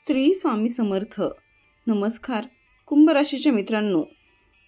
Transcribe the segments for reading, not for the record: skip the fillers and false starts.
श्री स्वामी समर्थ. नमस्कार कुंभ राशीच्या मित्रांनो,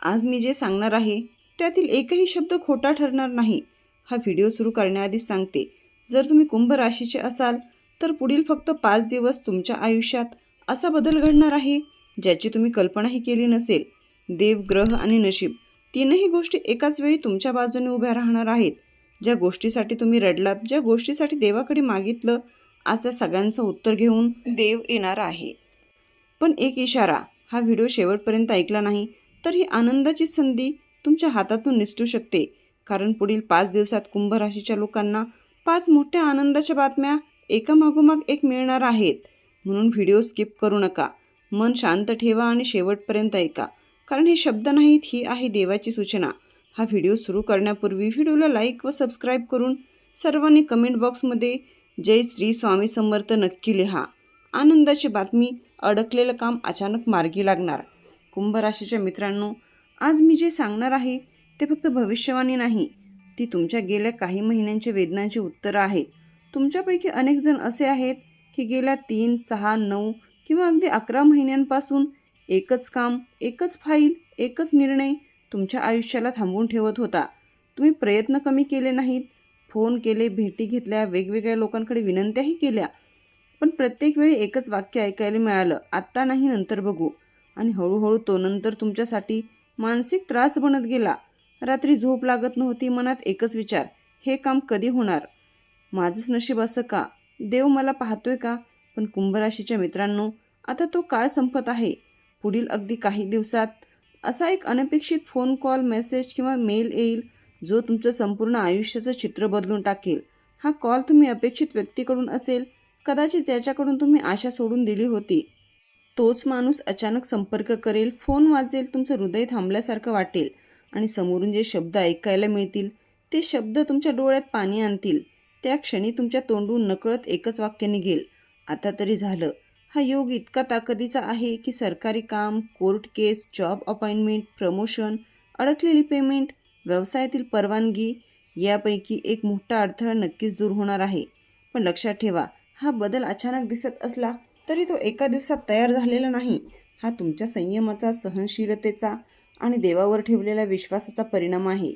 आज मी जे सांगणार आहे त्यातील एकही शब्द खोटा ठरणार नाही. हा व्हिडिओ सुरू करण्याआधीच सांगते, जर तुम्ही कुंभ राशीचे असाल तर पुढील फक्त 5 दिवस तुमच्या आयुष्यात असा बदल घडणार आहे ज्याची तुम्ही कल्पनाही केली नसेल. देव, ग्रह आणि नशीब तीनही गोष्टी एकाच वेळी तुमच्या बाजूने उभ्या राहणार आहेत. ज्या गोष्टीसाठी तुम्ही रडलात, ज्या गोष्टीसाठी देवाकडे मागितलं, आज त्या सगळ्यांचं उत्तर घेऊन देव येणार आहे. पण एक इशारा, हा व्हिडिओ शेवटपर्यंत ऐकला नाही तर ही आनंदाची संधी तुमच्या हातातून निसटू शकते. कारण पुढील 5 दिवसात कुंभ राशीच्या लोकांना 5 मोठ्या आनंदाच्या बातम्या एकामागोमाग एक मिळणार आहेत. म्हणून व्हिडिओ स्किप करू नका, मन शांत ठेवा आणि शेवटपर्यंत ऐका. कारण हे शब्द नाहीत, ही आहे देवाची सूचना. हा व्हिडिओ सुरू करण्यापूर्वी व्हिडिओला लाईक व सबस्क्राईब करून सर्वांनी कमेंट बॉक्समध्ये जय श्री स्वामी समर्थ नक्की लिहा. आनंदाची बातमी, अडकलेलं काम अचानक मार्गी लागणार. कुंभ राशीच्या मित्रांनो, आज मी जे सांगणार आहे ते फक्त भविष्यवाणी नाही, ती तुमच्या गेल्या काही महिन्यांच्या वेदनांची उत्तरं आहेत. तुमच्यापैकी अनेक जण असे आहेत की गेल्या 3, 6, 9 किंवा अगदी 11 महिन्यांपासून एकच काम, एकच फाईल, एकच निर्णय तुमच्या आयुष्याला थांबवून ठेवत होता. तुम्ही प्रयत्न कमी केले नाहीत, फोन केले, भेटी घेतल्या, वेगवेगळ्या लोकांकडे विनंत्याही केल्या, पण प्रत्येक वेळी एकच वाक्य ऐकायला मिळालं, आत्ता नाही, नंतर बघू. आणि हळूहळू तो नंतर तुमच्यासाठी मानसिक त्रास बनत गेला. रात्री झोप लागत नव्हती, मनात एकच विचार, हे काम कधी होणार, माझंच नशीब असं का, देव मला पाहतोय का. पण कुंभ राशीच्या मित्रांनो, आता तो काळ संपत आहे. पुढील अगदी काही दिवसात असा एक अनपेक्षित फोन कॉल, मेसेज किंवा मेल येईल जो तुमचं संपूर्ण आयुष्याचं चित्र बदलून टाकेल. हा कॉल तुम्ही अपेक्षित व्यक्तीकडून असेल, कदाचित ज्याच्याकडून तुम्ही आशा सोडून दिली होती. तोच माणूस अचानक संपर्क करेल, फोन वाजेल, तुमचं हृदय थांबल्यासारखं वाटेल आणि समोरून जे शब्द ऐकायला मिळतील ते शब्द तुमच्या डोळ्यात पाणी आणतील. त्या क्षणी तुमच्या तोंडून नकळत एकच वाक्य निघेल, आता तरी झालं. हा योग इतका ताकदीचा आहे की सरकारी काम, कोर्ट केस, जॉब अपॉइंटमेंट, प्रमोशन, अडकलेली पेमेंट, व्यवसायातील परवानगी यापैकी एक मोठा अडथळा नक्कीच दूर होणार आहे. पण लक्षात ठेवा, हा बदल अचानक दिसत असला तरी तो एका दिवसात तयार झालेला नाही. हा तुमच्या संयमाचा, सहनशीलतेचा आणि देवावर ठेवलेल्या विश्वासाचा परिणाम आहे.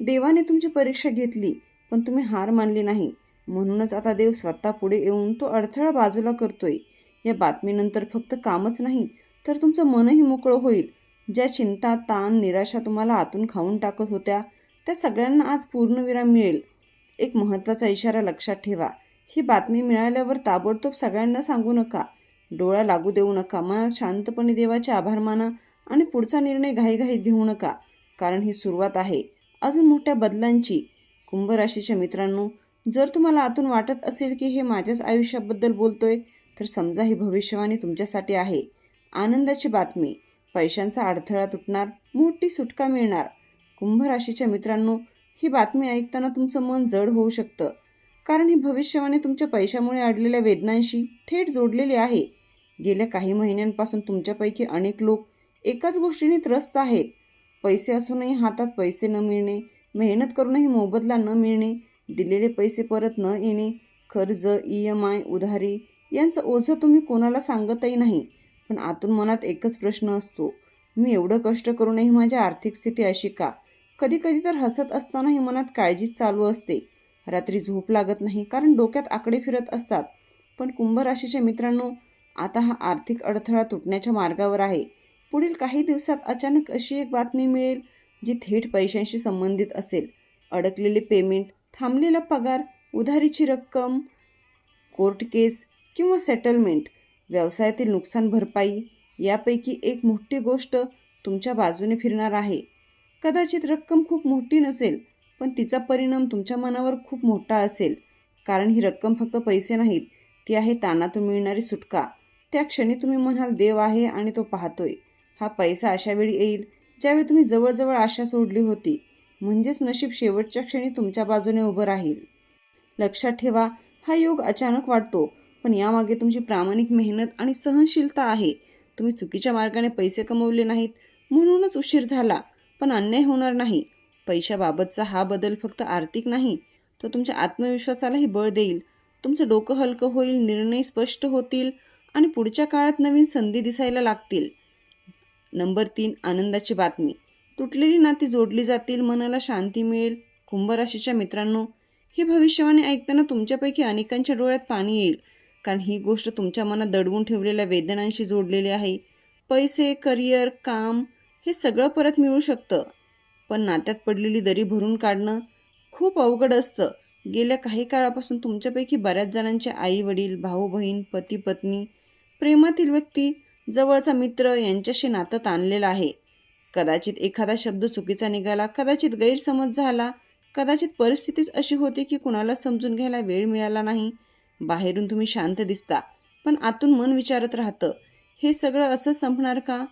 देवाने तुमची परीक्षा घेतली, पण तुम्ही हार मानली नाही. म्हणूनच आता देव स्वतः पुढे येऊन तो अडथळा बाजूला करतोय. या बातमीनंतर फक्त कामच नाही तर तुमचं मनही मोकळं होईल. ज्या चिंता, ताण, निराशा तुम्हाला आतून खाऊन टाकत होत्या त्या सगळ्यांना आज पूर्णविराम मिळेल. एक महत्त्वाचा इशारा लक्षात ठेवा, ही बातमी मिळाल्यावर ताबडतोब सगळ्यांना सांगू नका, डोळा लागू देऊ नका. मनात शांतपणे देवाचे आभार माना आणि पुढचा निर्णय घाईघाईत घेऊ नका, कारण ही सुरुवात आहे अजून मोठ्या बदलांची. कुंभ राशीच्या मित्रांनो, जर तुम्हाला आतून वाटत असेल की हे माझ्याच आयुष्याबद्दल बोलतोय, तर समजा ही भविष्यवाणी तुमच्यासाठी आहे. आनंदाची बातमी, पैशांचा अडथळा तुटणार, मोठी सुटका मिळणार. कुंभ राशीच्या मित्रांनो, ही बातमी ऐकताना तुमचं मन जड होऊ शकतं, कारण ही भविष्यवाणी तुमच्या पैशामुळे अडलेल्या वेदनांशी थेट जोडलेली आहे. गेल्या काही महिन्यांपासून तुमच्यापैकी अनेक लोक एकाच गोष्टीने त्रस्त आहेत. पैसे असूनही हातात पैसे न मिळणे, मेहनत करूनही मोबदला न मिळणे, दिलेले पैसे परत न येणे, कर्ज, EMI, उधारी यांचं ओझं तुम्ही कोणाला सांगतही नाही. पण आतून मनात एकच प्रश्न असतो, मी एवढं कष्ट करूनही माझी आर्थिक स्थिती अशी का. कधी कधी तर हसत असतानाही मनात काळजीच चालू असते. रात्री झोप लागत नाही, कारण डोक्यात आकडे फिरत असतात. पण कुंभ राशीच्या मित्रांनो, आता हा आर्थिक अडथळा तुटण्याच्या मार्गावर आहे. पुढील काही दिवसात अचानक अशी एक बातमी मिळेल जी थेट पैशांशी संबंधित असेल. अडकलेले पेमेंट, थांबलेला पगार, उधारीची रक्कम, कोर्ट केस किंवा सेटलमेंट, व्यवसायातील नुकसान भरपाई यापैकी एक मोठी गोष्ट तुमच्या बाजूने फिरणार आहे. कदाचित रक्कम खूप मोठी नसेल, पण तिचा परिणाम तुमच्या मनावर खूप मोठा असेल. कारण ही रक्कम फक्त पैसे नाहीत, ती आहे ताणातून मिळणारी सुटका. त्या क्षणी तुम्ही म्हणाल, देव आहे आणि तो पाहतोय. हा पैसा अशा वेळी येईल ज्यावेळी तुम्ही जवळजवळ आशा सोडली होती. म्हणजेच नशीब शेवटच्या क्षणी तुमच्या बाजूने उभं राहील. लक्षात ठेवा, हा योग अचानक वाटतो, पण यामागे तुमची प्रामाणिक मेहनत आणि सहनशीलता आहे. तुम्ही चुकीच्या मार्गाने पैसे कमवले नाहीत म्हणूनच उशीर झाला, पण अन्याय होणार नाही. पैशाबाबतचा हा बदल फक्त आर्थिक नाही, तो तुमच्या आत्मविश्वासालाही बळ देईल. तुमचं डोकं हलकं होईल, निर्णय स्पष्ट होतील आणि पुढच्या काळात नवीन संधी दिसायला लागतील. नंबर 3, आनंदाची बातमी. तुटलेली नाती जोडली जातील, मनाला शांती मिळेल. कुंभ राशीच्या मित्रांनो, ही भविष्यवाणी ऐकताना तुमच्यापैकी अनेकांच्या डोळ्यात पाणी येईल, कारण ही गोष्ट तुमच्या मनात दडवून ठेवलेल्या वेदनांशी जोडलेली आहे. पैसे, करिअर, काम हे सगळं परत मिळू शकतं, पण नात्यात पडलेली दरी भरून काढणं खूप अवघड असतं. गेल्या काही काळापासून तुमच्यापैकी बऱ्याच जणांचे आई वडील, भाऊ बहीण, पती पत्नी, प्रेमातील व्यक्ती, जवळचा मित्र यांच्याशी नातं ताणलेलं आहे. कदाचित एखादा शब्द चुकीचा निघाला, कदाचित गैरसमज झाला, कदाचित परिस्थितीच अशी होती की कुणाला समजून घ्यायला वेळ मिळाला नाही. बाहेरून तुम्ही शांत दिसता, पण आतून मन विचारत राहतं, हे सगळं असं संपणार का?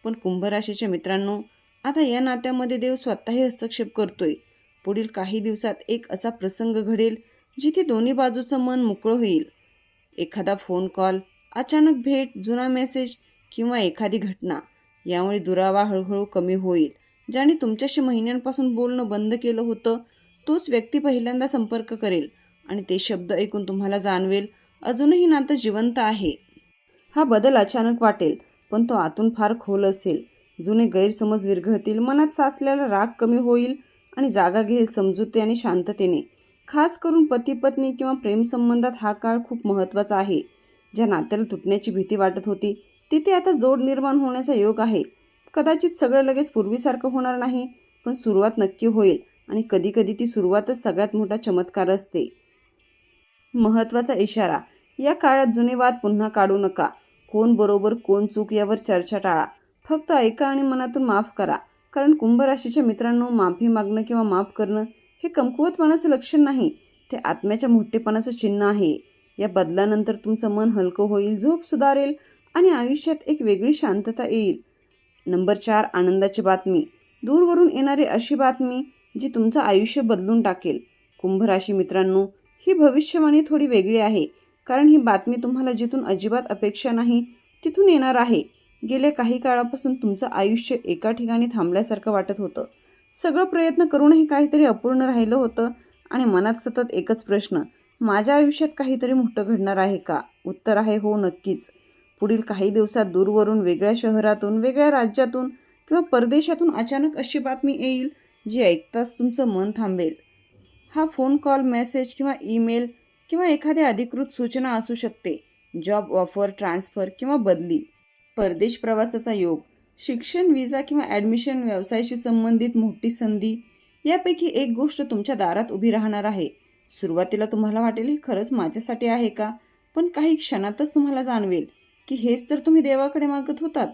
पण कुंभ राशीच्या मित्रांनो, आता या नात्यामध्ये देव स्वतःही हस्तक्षेप करतोय. पुढील काही दिवसात एक असा प्रसंग घडेल जिथे दोन्ही बाजूचं मन मोकळं होईल. एखादा फोन कॉल, अचानक भेट, जुना मेसेज किंवा एखादी घटना, यामुळे दुरावा हळूहळू कमी होईल. ज्याने तुमच्याशी महिन्यांपासून बोलणं बंद केलं होतं, तोच व्यक्ती पहिल्यांदा संपर्क करेल आणि ते शब्द ऐकून तुम्हाला जाणवेल, अजूनही नातं जिवंत आहे. हा बदल अचानक वाटेल, पण तो आतून फार खोल असेल. जुने गैरसमज विरघळतील, मनात साचलेला राग कमी होईल आणि जागा घेईल समजुती आणि शांततेने. खास करून पती पत्नी किंवा प्रेमसंबंधात हा काळ खूप महत्त्वाचा आहे. ज्या नात्याला तुटण्याची भीती वाटत होती, तिथे आता जोड निर्माण होण्याचा योग आहे. कदाचित सगळं लगेच पूर्वीसारखं होणार नाही, पण सुरुवात नक्की होईल आणि कधीकधी ती सुरुवातच सगळ्यात मोठा चमत्कार असते. महत्त्वाचा इशारा: या काळात जुने वाद पुन्हा काढू नका. कोण बरोबर कोण चूक यावर चर्चा टाळा. फक्त ऐका आणि मनातून माफ करा. कारण कुंभ राशीच्या मित्रांनो, माफी मागणं किंवा माफ करणं हे कमकुवतपणाचं लक्षण नाही, ते आत्म्याच्या मोठेपणाचं चिन्ह आहे. या बदलानंतर तुमचं मन हलकं होईल, झोप सुधारेल आणि आयुष्यात एक वेगळी शांतता येईल. नंबर 4, आनंदाची बातमी. दूरवरून येणारी अशी बातमी जी तुमचं आयुष्य बदलून टाकेल. कुंभ राशी मित्रांनो, ही भविष्यवाणी थोडी वेगळी आहे, कारण ही बातमी तुम्हाला जिथून अजिबात अपेक्षा नाही तिथून येणार आहे. गेल्या काही काळापासून तुमचं आयुष्य एका ठिकाणी थांबल्यासारखं वाटत होतं. सगळं प्रयत्न करूनही काहीतरी अपूर्ण राहिलं होतं आणि मनात सतत एकच प्रश्न: माझ्या आयुष्यात काहीतरी मोठं घडणार आहे का? उत्तर आहे हो, नक्कीच. पुढील काही दिवसात दूरवरून, वेगळ्या शहरातून, वेगळ्या राज्यातून किंवा परदेशातून अचानक अशी बातमी येईल जी ऐकताच तुमचं मन थांबेल. हा फोन कॉल, मेसेज किंवा ईमेल किंवा एखादी अधिकृत सूचना असू शकते. जॉब ऑफर, ट्रान्सफर किंवा बदली, परदेश प्रवासाचा योग, शिक्षण, विजा किंवा ॲडमिशन, व्यवसायाशी संबंधित मोठी संधी, यापैकी एक गोष्ट तुमच्या दारात उभी राहणार आहे. सुरुवातीला तुम्हाला वाटेल हे खरंच माझ्यासाठी आहे का? पण काही क्षणातच तुम्हाला जाणवेल की हेच तर तुम्ही देवाकडे मागत होतात.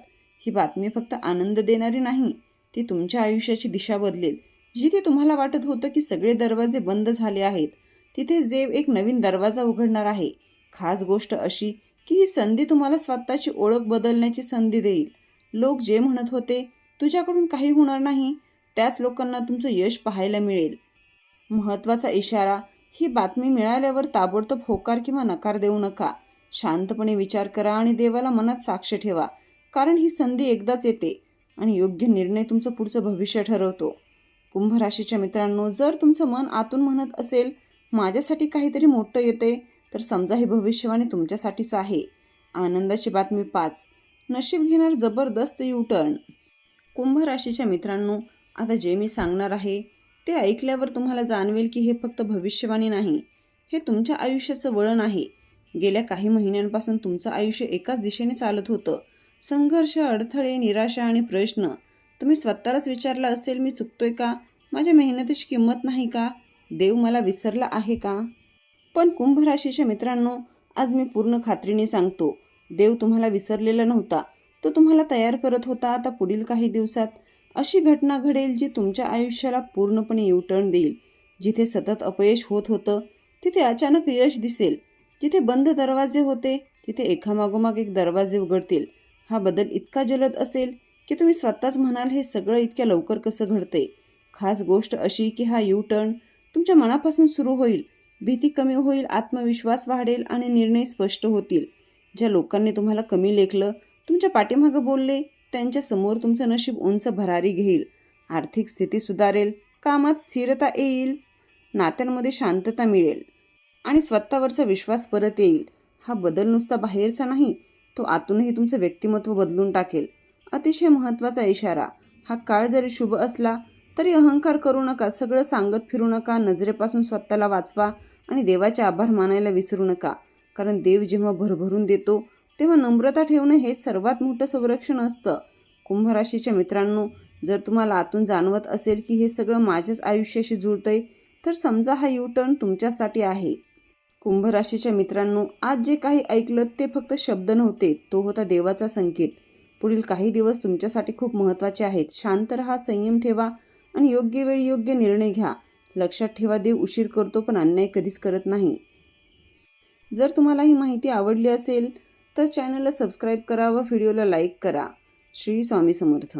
ही बातमी फक्त आनंद देणारी नाही, ती तुमच्या आयुष्याची दिशा बदलेल. जिथे तुम्हाला वाटत होतं की सगळे दरवाजे बंद झाले आहेत, तिथेच देव एक नवीन दरवाजा उघडणार आहे. खास गोष्ट अशी की ही संधी तुम्हाला स्वतःची ओळख बदलण्याची संधी देईल. लोक जे म्हणत होते तुझ्याकडून काही होणार नाही, त्याच लोकांना तुमचं यश पाहायला मिळेल. महत्त्वाचा इशारा: ही बातमी मिळाल्यावर ताबडतोब होकार किंवा नकार देऊ नका. शांतपणे विचार करा आणि देवाला मनात साक्ष ठेवा, कारण ही संधी एकदाच येते आणि योग्य निर्णय तुमचं पुढचं भविष्य ठरवतो. कुंभ राशीच्या मित्रांनो, जर तुमचं मन आतून म्हणत असेल माझ्यासाठी काहीतरी मोठं येते, तर समजा ही भविष्यवाणी तुमच्यासाठीच आहे. आनंदाची बातमी 5, नशीब घेणार जबरदस्त यू-टर्न. कुंभ राशीच्या मित्रांनो, आता जे मी सांगणार आहे ते ऐकल्यावर तुम्हाला जाणवेल की हे फक्त भविष्यवाणी नाही, हे तुमच्या आयुष्याचं वळण आहे. गेल्या काही महिन्यांपासून तुमचं आयुष्य एकाच दिशेने चालत होतं. संघर्ष, अडथळे, निराशा आणि प्रश्न. तुम्ही स्वतःलाच विचारलं असेल, मी चुकतोय का? माझ्या मेहनतीची किंमत नाही का? देव मला विसरला आहे का? पण कुंभ राशीच्या मित्रांनो, आज मी पूर्ण खात्रीने सांगतो, देव तुम्हाला विसरलेला नव्हता. तो तुम्हाला तयार करत होता. आता पुढील काही दिवसात अशी घटना घडेल जी तुमच्या आयुष्याला पूर्णपणे यू-टर्न देईल. जिथे सतत अपयश होत होतं तिथे अचानक यश दिसेल. जिथे बंद दरवाजे होते तिथे एकामागोमाग एक दरवाजे उघडतील. हा बदल इतका जलद असेल की तुम्ही स्वतःच म्हणाल, हे सगळं इतक्या लवकर कसं घडते? खास गोष्ट अशी की हा यू-टर्न तुमच्या मनापासून सुरू होईल. भीती कमी होईल, आत्मविश्वास वाढेल आणि निर्णय स्पष्ट होतील. ज्या लोकांनी तुम्हाला कमी लेखलं, तुमच्या पाठीमागं बोलले, त्यांच्यासमोर तुमचं नशीब उंच भरारी घेईल. आर्थिक स्थिती सुधारेल, कामात स्थिरता येईल, नात्यांमध्ये शांतता मिळेल आणि स्वतःवरचा विश्वास परत येईल. हा बदल नुसता बाहेरचा नाही, तो आतूनही तुमचं व्यक्तिमत्व बदलून टाकेल. अतिशय महत्त्वाचा इशारा. हा काळ जरी शुभ असला तरी अहंकार करू नका. सगळं सांगत फिरू नका. नजरेपासून स्वतःला वाचवा आणि देवाचे आभार मानायला विसरू नका. कारण देव जेव्हा भरभरून देतो तेव्हा नम्रता ठेवणं हे सर्वात मोठं संरक्षण असतं. कुंभ राशीच्या मित्रांनो, जर तुम्हाला आतून जाणवत असेल की हे सगळं माझ्याच आयुष्याशी जुळतंय, तर समजा हा यू टर्न तुमच्यासाठी आहे. कुंभ राशीच्या मित्रांनो, आज जे काही ऐकलं ते फक्त शब्द नव्हते, तो होता देवाचा संकेत. पुढील काही दिवस तुमच्यासाठी खूप महत्त्वाचे आहेत. शांत रहा, संयम ठेवा आणि योग्य वेळी योग्य निर्णय घ्या. लक्षात ठेवा, देव उशीर करतो पण अन्याय कधीच करत नाही. जर तुम्हाला ही माहिती आवडली असेल तर चॅनलला सबस्क्राईब करा व व्हिडिओला लाईक करा. श्री स्वामी समर्थ.